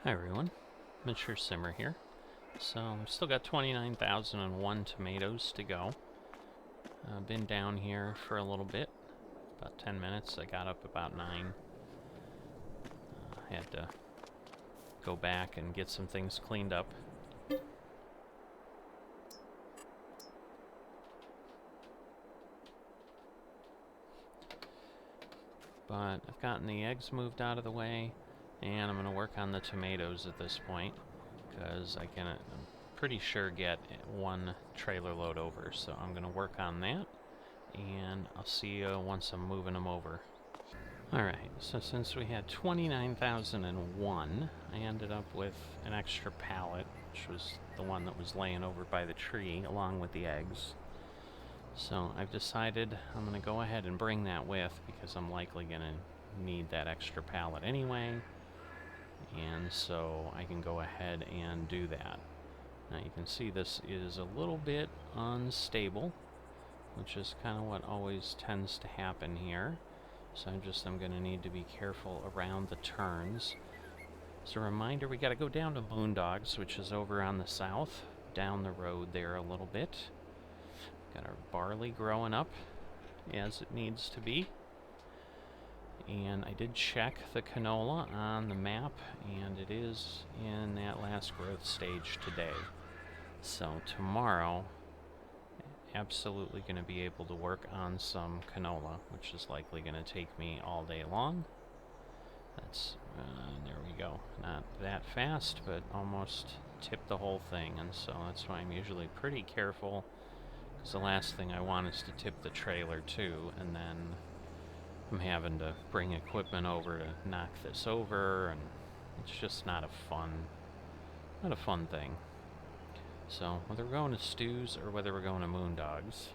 Hi everyone, Mature Simmer here. So I've still got 29,001 tomatoes to go. I've been down here for a little bit, about 10 minutes. I got up about 9. I had to go back and get some things cleaned up. But I've gotten the eggs moved out of the way, and I'm going to work on the tomatoes at this point, because I'm pretty sure get one trailer load over. So I'm going to work on that, and I'll see you once I'm moving them over. Alright, so since we had 29,001, I ended up with an extra pallet, which was the one that was laying over by the tree, along with the eggs. So I've decided I'm going to go ahead and bring that with, because I'm likely going to need that extra pallet anyway. And so I can go ahead and do that. Now you can see this is a little bit unstable, which is kind of what always tends to happen here. So I'm going to need to be careful around the turns. As a reminder, we got to go down to Moondogs, which is over on the south, down the road there a little bit. Got our barley growing up as it needs to be. And I did check the canola on the map, and it is in that last growth stage today. So tomorrow, absolutely going to be able to work on some canola, which is likely going to take me all day long. That's, there we go. Not that fast, but almost tipped the whole thing, and so that's why I'm usually pretty careful, because the last thing I want is to tip the trailer too, and then I'm having to bring equipment over to knock this over, and it's just not a fun thing. So whether we're going to Stews or whether we're going to Moondogs,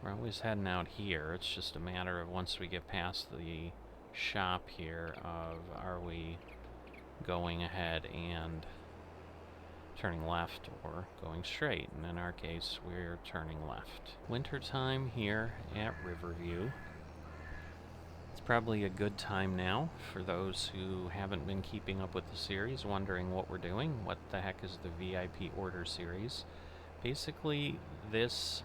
we're always heading out here. It's just a matter of once we get past the shop here of are we going ahead and turning left or going straight, and in our case we're turning left. Wintertime here at Riverview. It's probably a good time now for those who haven't been keeping up with the series, wondering what we're doing. What the heck is the VIP Order series? Basically, this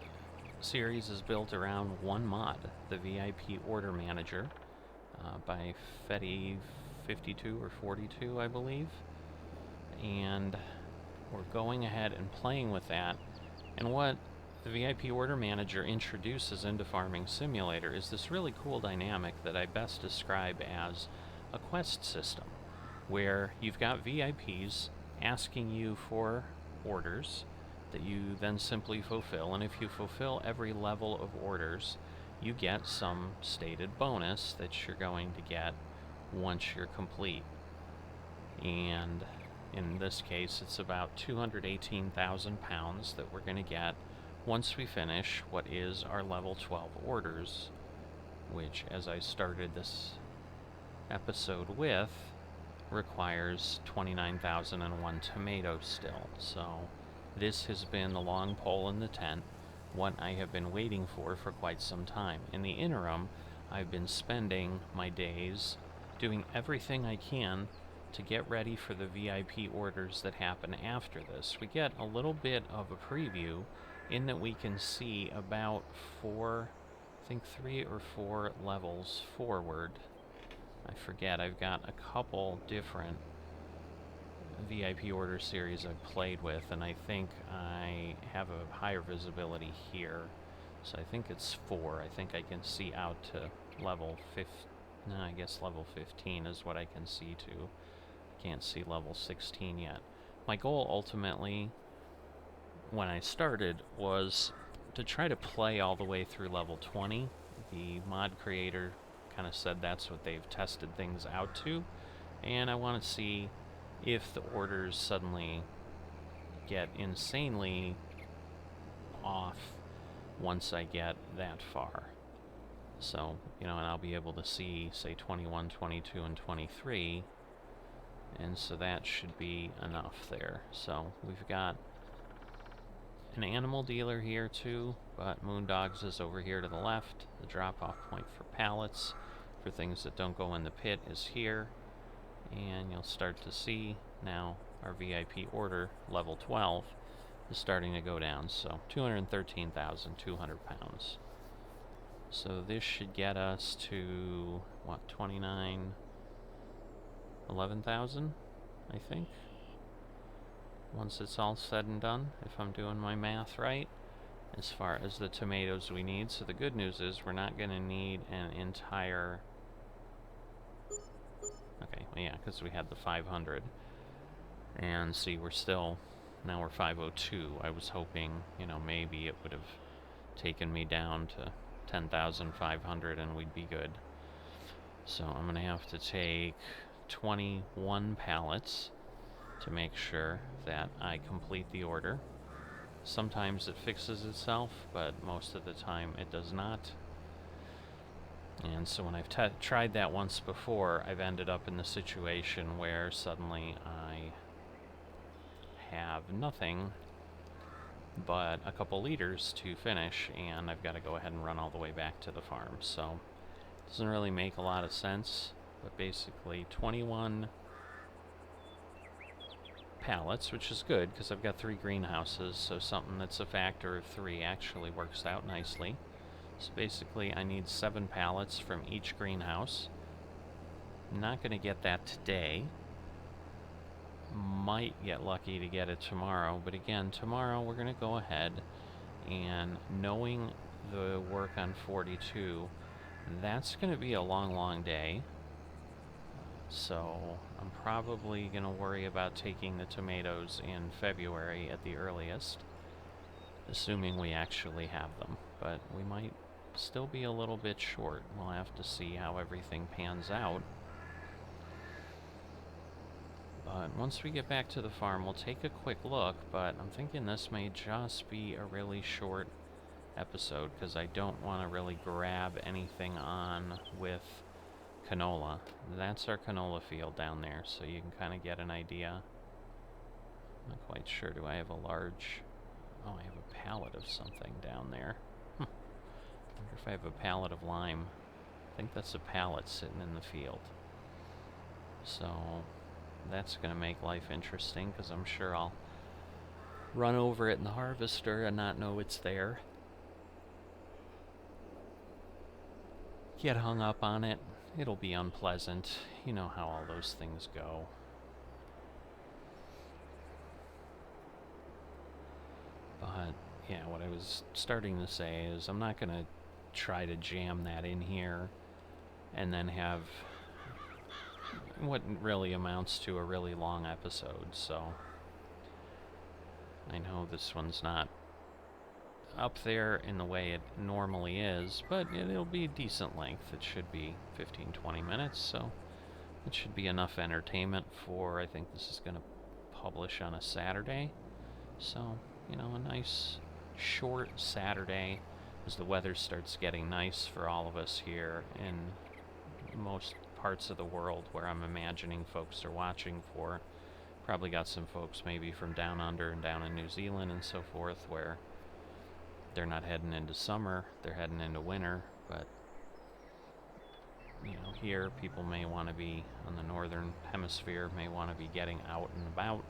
series is built around one mod, the VIP Order Manager, by Fetty52 or 42, I believe. And we're going ahead and playing with that. And what the VIP Order Manager introduces into Farming Simulator is this really cool dynamic that I best describe as a quest system, where you've got VIPs asking you for orders that you then simply fulfill, and if you fulfill every level of orders, you get some stated bonus that you're going to get once you're complete. And in this case, it's about 218,000 pounds that we're going to get once we finish what is our level 12 orders, which, as I started this episode with, requires 29,001 tomatoes still. So this has been the long pole in the tent, what I have been waiting for quite some time. In the interim, I've been spending my days doing everything I can to get ready for the VIP orders that happen after this. We get a little bit of a preview in that we can see about 3 or 4 levels forward. I forget, I've got a couple different VIP order series I've played with, and I think I have a higher visibility here. So I think it's 4. I think I can see out to level 15. No, I guess level 15 is what I can see to. I can't see level 16 yet. My goal ultimately, when I started, was to try to play all the way through level 20. The mod creator kind of said that's what they've tested things out to, and I want to see if the orders suddenly get insanely off once I get that far. So, and I'll be able to see, say, 21, 22, and 23, and so that should be enough there. So we've got an animal dealer here too, but Moondogs is over here to the left. The drop-off point for pallets for things that don't go in the pit is here, and you'll start to see now our VIP order, level 12, is starting to go down. So 213,200 pounds. So this should get us to, what, 11,000, I think? Once it's all said and done, if I'm doing my math right, as far as the tomatoes we need. So the good news is we're not going to need an entire... Okay, well, yeah, because we had the 500. And see, we're still... Now we're 502. I was hoping, you know, maybe it would have taken me down to 10,500 and we'd be good. So I'm going to have to take 21 pallets to make sure that I complete the order. Sometimes it fixes itself, but most of the time it does not. And so when I've tried that once before, I've ended up in the situation where suddenly I have nothing but a couple liters to finish, and I've got to go ahead and run all the way back to the farm. So it doesn't really make a lot of sense, but basically 21 pallets, which is good because I've got 3 greenhouses, so something that's a factor of 3 actually works out nicely. So basically I need 7 pallets from each greenhouse. I'm not going to get that today. Might get lucky to get it tomorrow, but again, tomorrow we're going to go ahead and, knowing the work on 42, that's going to be a long day. So I'm probably going to worry about taking the tomatoes in February at the earliest, assuming we actually have them. But we might still be a little bit short. We'll have to see how everything pans out. But once we get back to the farm, we'll take a quick look, but I'm thinking this may just be a really short episode because I don't want to really grab anything on with canola. That's our canola field down there, so you can kind of get an idea. I'm not quite sure. Do I have a large... Oh, I have a pallet of something down there. I wonder if I have a pallet of lime. I think that's a pallet sitting in the field. So that's going to make life interesting because I'm sure I'll run over it in the harvester and not know it's there. Get hung up on it. It'll be unpleasant. You know how all those things go. But, yeah, what I was starting to say is I'm not going to try to jam that in here and then have what really amounts to a really long episode. So I know this one's not up there in the way it normally is, but it'll be decent length. It should be 15-20 minutes, so it should be enough entertainment for, I think this is going to publish on a Saturday. So, you know, a nice short Saturday as the weather starts getting nice for all of us here in most parts of the world where I'm imagining folks are watching for. Probably got some folks maybe from down under and down in New Zealand and so forth where they're not heading into summer, they're heading into winter, but you know, here people may want to be on the northern hemisphere, may want to be getting out and about.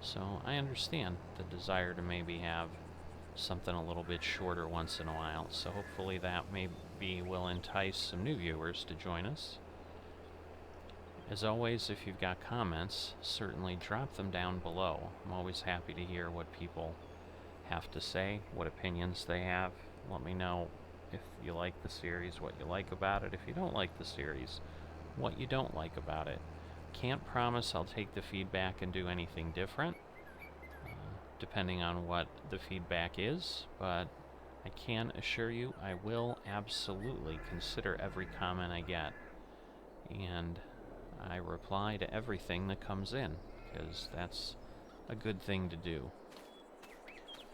So I understand the desire to maybe have something a little bit shorter once in a while. So hopefully that maybe will entice some new viewers to join us. As always, if you've got comments, certainly drop them down below. I'm always happy to hear what people have to say, what opinions they have. Let me know if you like the series, what you like about it. If you don't like the series, what you don't like about it. Can't promise I'll take the feedback and do anything different, depending on what the feedback is, but I can assure you I will absolutely consider every comment I get, and I reply to everything that comes in, because that's a good thing to do.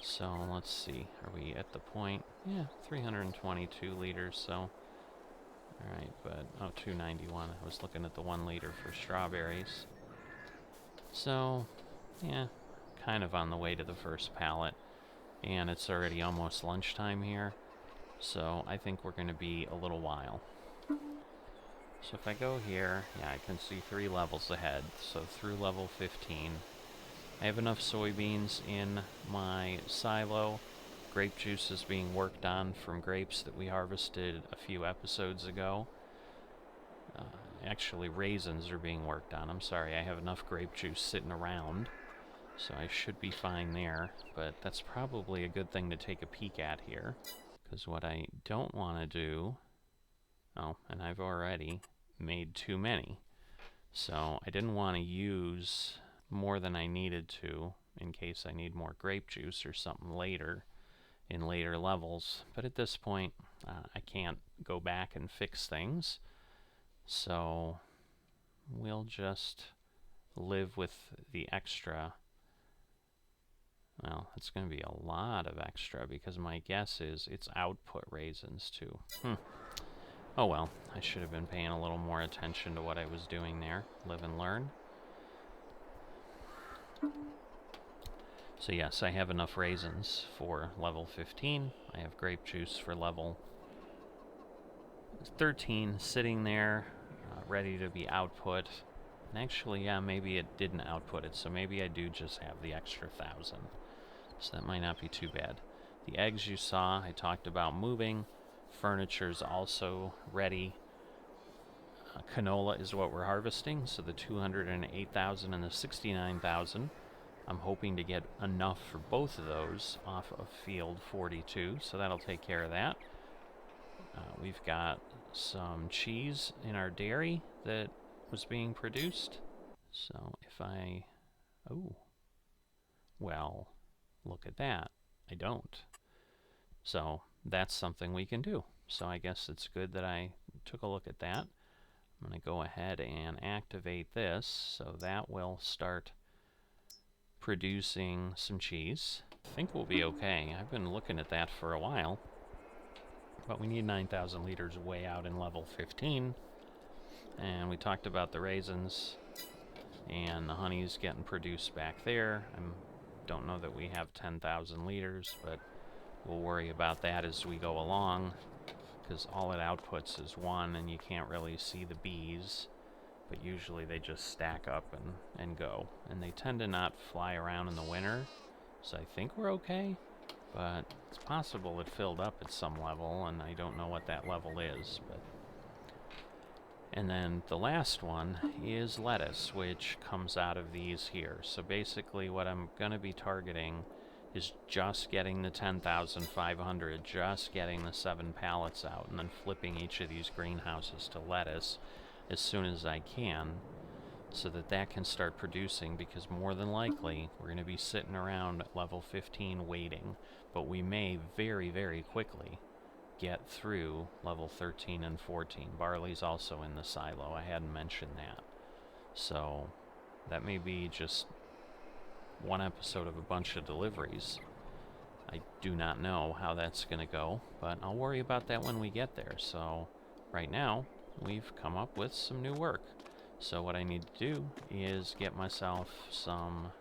So let's see, are we at the point? Yeah, 322 liters, so alright, but, oh, 291. I was looking at the 1 liter for strawberries. So, yeah, kind of on the way to the first pallet. And it's already almost lunchtime here, so I think we're going to be a little while. So if I go here, yeah, I can see 3 levels ahead. So through level 15. I have enough soybeans in my silo. Grape juice is being worked on from grapes that we harvested a few episodes ago. Actually, raisins are being worked on. I'm sorry, I have enough grape juice sitting around, so I should be fine there. But that's probably a good thing to take a peek at here, because what I don't want to do... Oh, and I've already made too many. So I didn't want to use more than I needed to in case I need more grape juice or something later in later levels. But at this point, I can't go back and fix things. So we'll just live with the extra. Well, it's going to be a lot of extra because my guess is it's output raisins too. Oh well, I should have been paying a little more attention to what I was doing there. Live and learn. So yes, I have enough raisins for level 15. I have grape juice for level 13 sitting there, ready to be output. And actually, yeah, maybe it didn't output it, so maybe I do just have the extra 1,000. So that might not be too bad. The eggs you saw, I talked about moving. Furniture's also ready. Canola is what we're harvesting, so the 208,000 and the 69,000. I'm hoping to get enough for both of those off of field 42, so that'll take care of that. We've got some cheese in our dairy that was being produced. So if I... Oh. Well, look at that. I don't. So that's something we can do. So I guess it's good that I took a look at that. I'm going to go ahead and activate this, so that will start producing some cheese. I think we'll be okay. I've been looking at that for a while. But we need 9,000 liters way out in level 15. And we talked about the raisins. And the honey's getting produced back there. I don't know that we have 10,000 liters, but we'll worry about that as we go along. Because all it outputs is 1, and you can't really see the bees. But usually they just stack up and go. And they tend to not fly around in the winter. So I think we're okay. But it's possible it filled up at some level, and I don't know what that level is. But and then the last one is lettuce, which comes out of these here. So basically what I'm going to be targeting is just getting the 10,500, just getting the 7 pallets out, and then flipping each of these greenhouses to lettuce as soon as I can, so that that can start producing, because more than likely we're going to be sitting around at level 15 waiting, but we may very, very quickly get through level 13 and 14. Barley's also in the silo. I hadn't mentioned that. So that may be just one episode of a bunch of deliveries. I do not know how that's going to go, but I'll worry about that when we get there. So right now, we've come up with some new work. So what I need to do is get myself some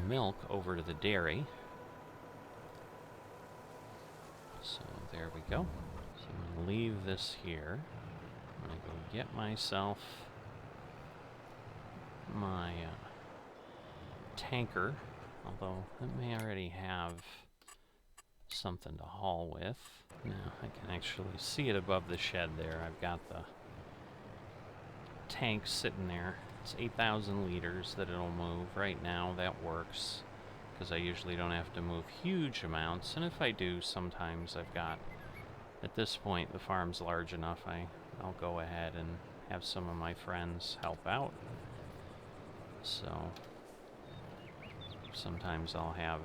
milk over to the dairy. So there we go. So I'm going to leave this here. I'm going to go get myself my tanker, although it may already have something to haul with. Now I can actually see it above the shed there. I've got the tank sitting there. It's 8,000 liters that it'll move. Right now that works, because I usually don't have to move huge amounts, and if I do, sometimes I've got, at this point the farm's large enough, I'll go ahead and have some of my friends help out. So sometimes I'll have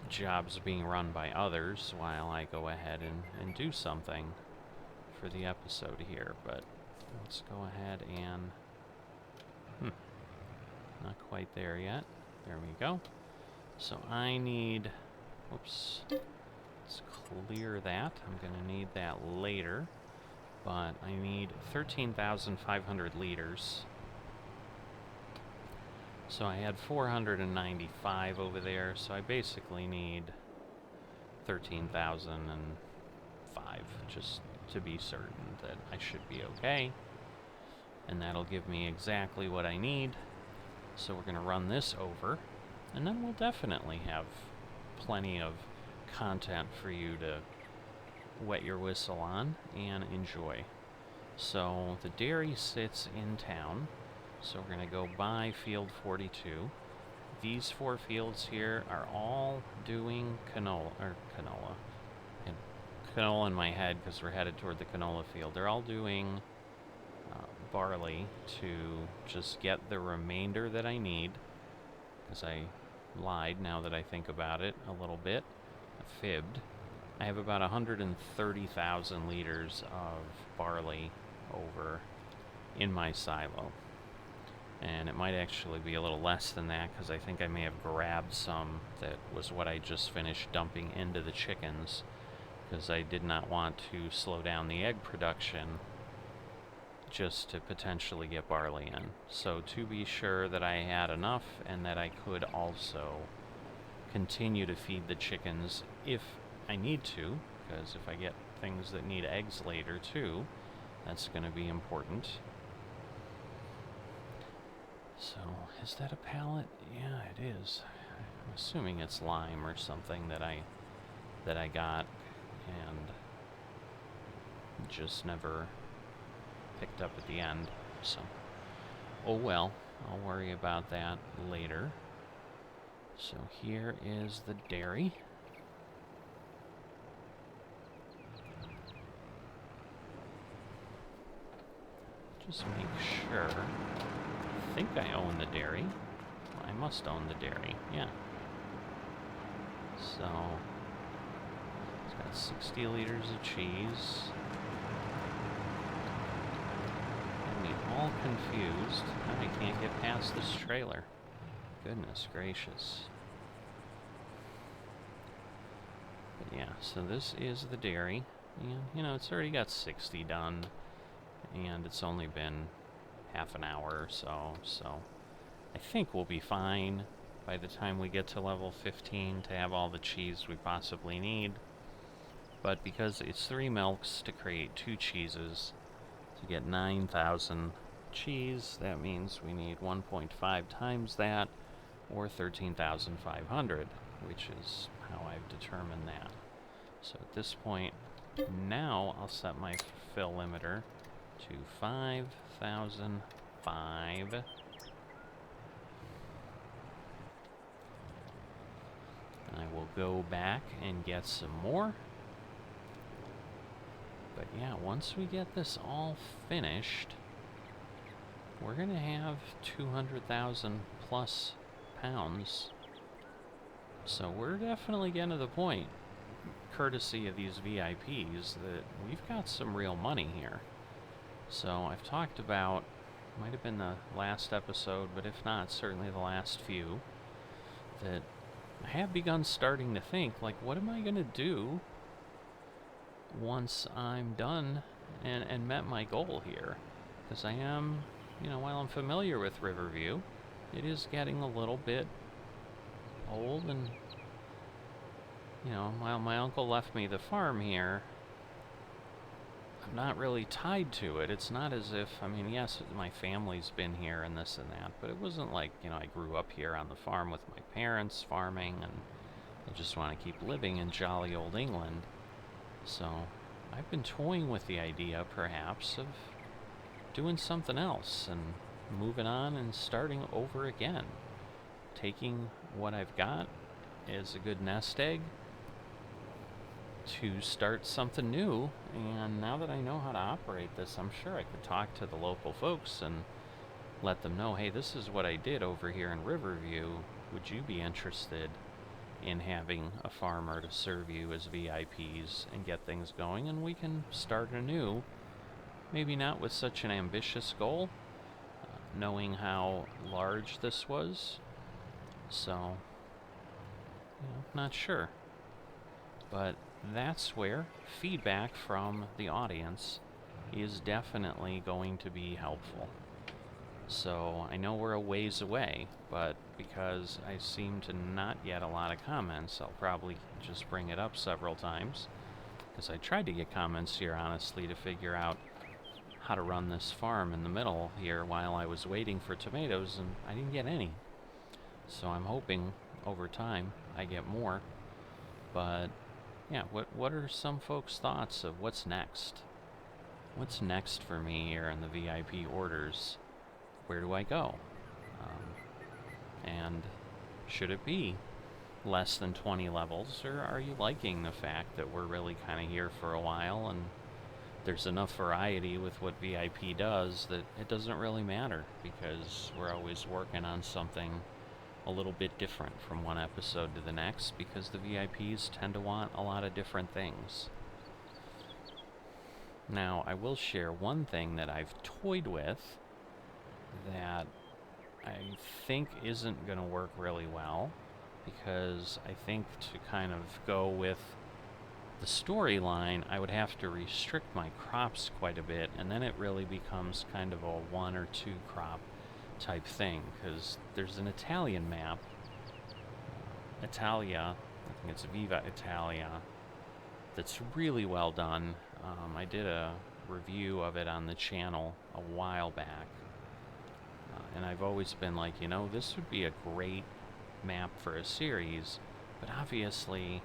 jobs being run by others while I go ahead and do something for the episode here, but let's go ahead and not quite there yet. There we go. So I need, whoops, let's clear that. I'm going to need that later, but I need 13,500 liters. So I had 495 over there, so I basically need 13,005 just to be certain that I should be okay. and that'll give me exactly what I need. So we're going to run this over, and then we'll definitely have plenty of content for you to wet your whistle on and enjoy. So the dairy sits in town, so we're going to go by field 42. These 4 fields here are all doing canola, and canola in my head because we're headed toward the canola field. They're all doing barley to just get the remainder that I need, because I lied now that I think about it a little bit. I fibbed. I have about 130,000 liters of barley over in my silo. And it might actually be a little less than that, because I think I may have grabbed some that was what I just finished dumping into the chickens, because I did not want to slow down the egg production just to potentially get barley in. So to be sure that I had enough and that I could also continue to feed the chickens if I need to, because if I get things that need eggs later too, that's going to be important. So, is that a pallet? Yeah, it is. I'm assuming it's lime or something that I got and just never picked up at the end. So, oh well, I'll worry about that later. So here is the dairy. Just make sure. I think I own the dairy. I must own the dairy, yeah. So, it's got 60 liters of cheese. Got me all confused. Now I can't get past this trailer. Goodness gracious. But yeah, so this is the dairy. And, you know, it's already got 60 done. And it's only been half an hour or so, so I think we'll be fine by the time we get to level 15 to have all the cheese we possibly need. But because it's 3 milks to create 2 cheeses, to get 9,000 cheese, that means we need 1.5 times that, or 13,500, which is how I've determined that. So at this point, now I'll set my fill limiter to 5,005. I will go back and get some more. But yeah, once we get this all finished, we're gonna have 200,000 plus pounds. So we're definitely getting to the point, courtesy of these VIPs, that we've got some real money here. So I've talked about, might have been the last episode, but if not, certainly the last few, that I have begun starting to think, like, what am I going to do once I'm done and met my goal here? Because I am, you know, while I'm familiar with Riverview, it is getting a little bit old, and, you know, while my uncle left me the farm here, I'm not really tied to it. It's not as if, I mean, yes, my family's been here and this and that, but it wasn't like, you know, I grew up here on the farm with my parents farming, and I just want to keep living in jolly old England. So I've been toying with the idea, perhaps, of doing something else and moving on and starting over again. Taking what I've got as a good nest egg to start something new, and now that I know how to operate this, I'm sure I could talk to the local folks and let them know, hey, this is what I did over here in Riverview. Would you be interested in having a farmer to serve you as VIPs and get things going? And we can start anew, maybe not with such an ambitious goal, knowing how large this was. So, you know, not sure. But that's where feedback from the audience is definitely going to be helpful. So I know we're a ways away, but because I seem to not get a lot of comments, I'll probably just bring it up several times, because I tried to get comments here, honestly, to figure out how to run this farm in the middle here while I was waiting for tomatoes, and I didn't get any. So I'm hoping over time I get more. But yeah, what are some folks' thoughts of what's next? What's next for me here in the VIP orders? Where do I go? And should it be less than 20 levels, or are you liking the fact that we're really kind of here for a while and there's enough variety with what VIP does that it doesn't really matter, because we're always working on something a little bit different from one episode to the next, because the VIPs tend to want a lot of different things. Now, I will share one thing that I've toyed with that I think isn't going to work really well, because I think to kind of go with the storyline, I would have to restrict my crops quite a bit, and then it really becomes kind of a 1 or 2 crop type thing, because there's an Italian map, Italia, I think it's Viva Italia, that's really well done. I did a review of it on the channel a while back, and I've always been like, you know, this would be a great map for a series, but obviously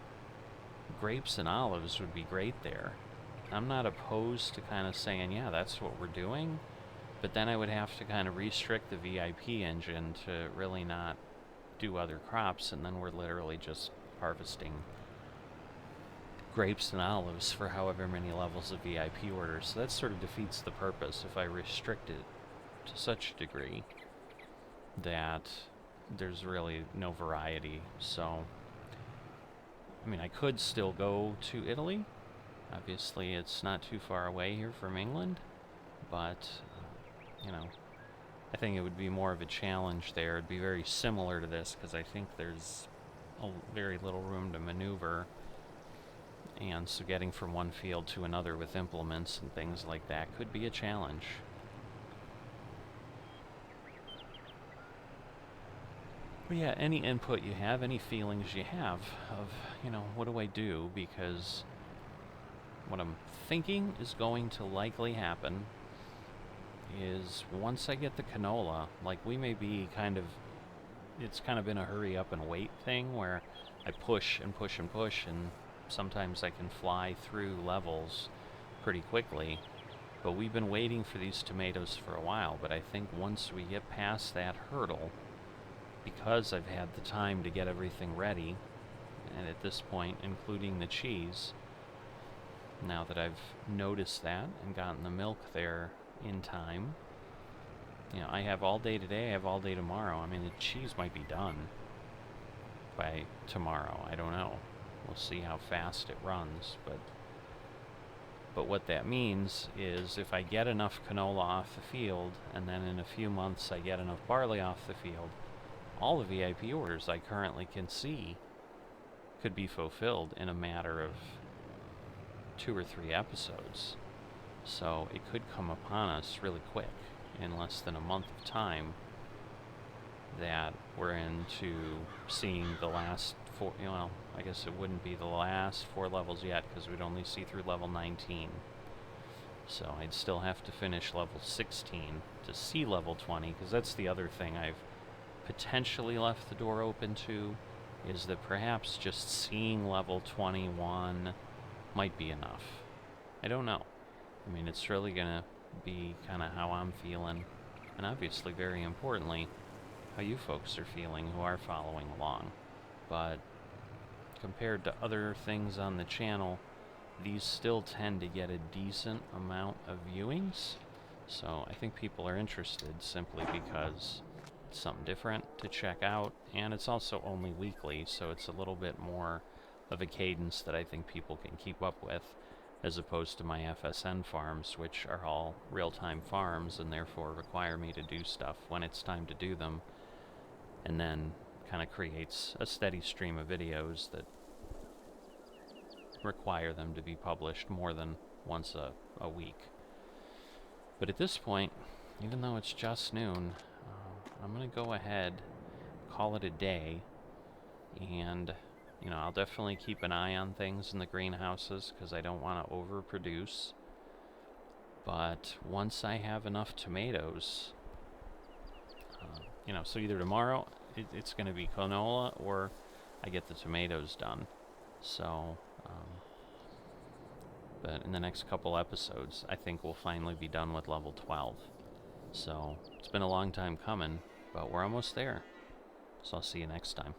grapes and olives would be great there. I'm not opposed to kind of saying, yeah, that's what we're doing, but then I would have to kind of restrict the VIP engine to really not do other crops, and then we're literally just harvesting grapes and olives for however many levels of VIP orders. So that sort of defeats the purpose if I restrict it to such a degree that there's really no variety. So, I mean, I could still go to Italy. Obviously, it's not too far away here from England, but, you know, I think it would be more of a challenge there. It'd be very similar to this, because I think there's very little room to maneuver, and so getting from one field to another with implements and things like that could be a challenge. But yeah, any input you have, any feelings you have of, you know, what do I do? Because what I'm thinking is going to likely happen is once I get the canola, like we may be kind of, it's kind of been a hurry up and wait thing where I push and push and push, and sometimes I can fly through levels pretty quickly. But we've been waiting for these tomatoes for a while, but I think once we get past that hurdle, because I've had the time to get everything ready, and at this point, including the cheese, now that I've noticed that and gotten the milk there in time, you know, I have all day today, I have all day tomorrow. I mean, the cheese might be done by tomorrow. I don't know. We'll see how fast it runs, but what that means is if I get enough canola off the field, and then in a few months I get enough barley off the field, all the VIP orders I currently can see could be fulfilled in a matter of 2 or 3 episodes. So it could come upon us really quick, in less than a month of time, that we're into seeing the last 4, well, I guess it wouldn't be the last 4 levels yet, because we'd only see through level 19. So I'd still have to finish level 16 to see level 20, because that's the other thing I've potentially left the door open to, is that perhaps just seeing level 21 might be enough. I don't know. I mean, it's really gonna be kind of how I'm feeling, and obviously, very importantly, how you folks are feeling who are following along. But compared to other things on the channel, these still tend to get a decent amount of viewings, so I think people are interested simply because it's something different to check out, and it's also only weekly, so it's a little bit more of a cadence that I think people can keep up with, as opposed to my FSN farms, which are all real-time farms and therefore require me to do stuff when it's time to do them, and then kind of creates a steady stream of videos that require them to be published more than once a week. But at this point, even though it's just noon, I'm going to go ahead, call it a day, and, you know, I'll definitely keep an eye on things in the greenhouses, because I don't want to overproduce. But once I have enough tomatoes, so either tomorrow it's going to be canola or I get the tomatoes done. So, but in the next couple episodes, I think we'll finally be done with level 12. So, it's been a long time coming, but we're almost there. So I'll see you next time.